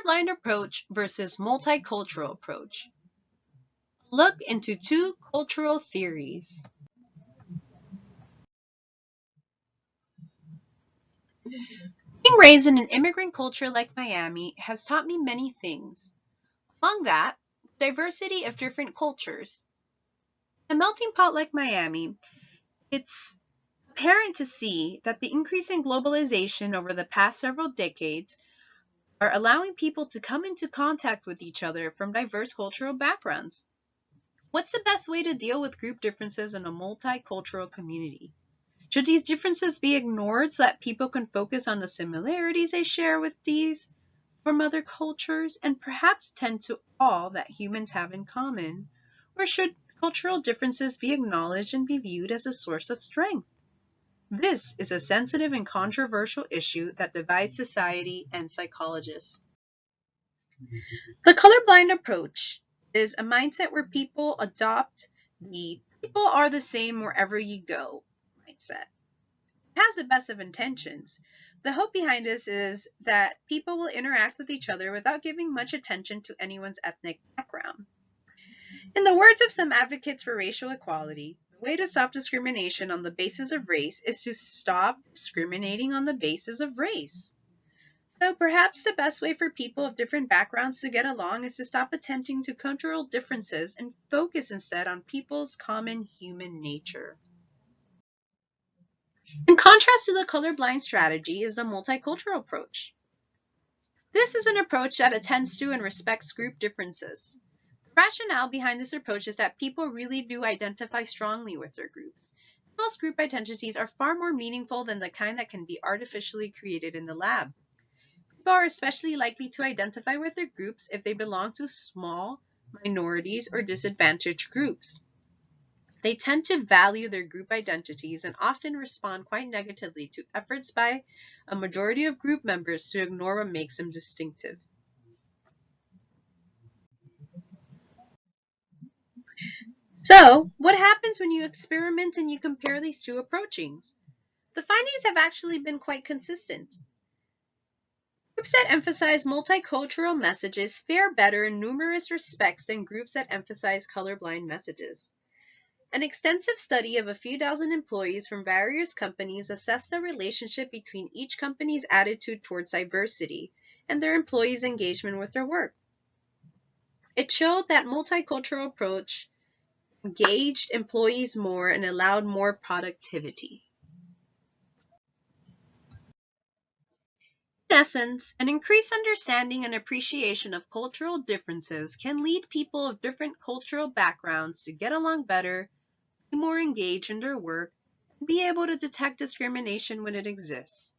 Colorblind approach versus multicultural approach. Look into two cultural theories. Being raised in an immigrant culture like Miami has taught me many things. Among that, diversity of different cultures. In a melting pot like Miami, it's apparent to see that the increasing globalization over the past several decades are allowing people to come into contact with each other from diverse cultural backgrounds. What's the best way to deal with group differences in a multicultural community? Should these differences be ignored so that people can focus on the similarities they share with these from other cultures and perhaps tend to all that humans have in common? Or should cultural differences be acknowledged and be viewed as a source of strength? This is a sensitive and controversial issue that divides society and psychologists. The colorblind approach is a mindset where people adopt the people are the same wherever you go mindset. It has the best of intentions. The hope behind this is that people will interact with each other without giving much attention to anyone's ethnic background. In the words of some advocates for racial equality, the way to stop discrimination on the basis of race is to stop discriminating on the basis of race. So perhaps the best way for people of different backgrounds to get along is to stop attending to cultural differences and focus instead on people's common human nature. In contrast to the colorblind strategy is the multicultural approach. This is an approach that attends to and respects group differences. The rationale behind this approach is that people really do identify strongly with their group. Most group identities are far more meaningful than the kind that can be artificially created in the lab. People are especially likely to identify with their groups if they belong to small, minorities, or disadvantaged groups. They tend to value their group identities and often respond quite negatively to efforts by a majority of group members to ignore what makes them distinctive. So, what happens when you experiment and you compare these two approachings? The findings have actually been quite consistent. Groups that emphasize multicultural messages fare better in numerous respects than groups that emphasize colorblind messages. An extensive study of a few dozen employees from various companies assessed the relationship between each company's attitude towards diversity and their employees' engagement with their work. It showed that multicultural approach engaged employees more and allowed more productivity. In essence, an increased understanding and appreciation of cultural differences can lead people of different cultural backgrounds to get along better, be more engaged in their work, and be able to detect discrimination when it exists.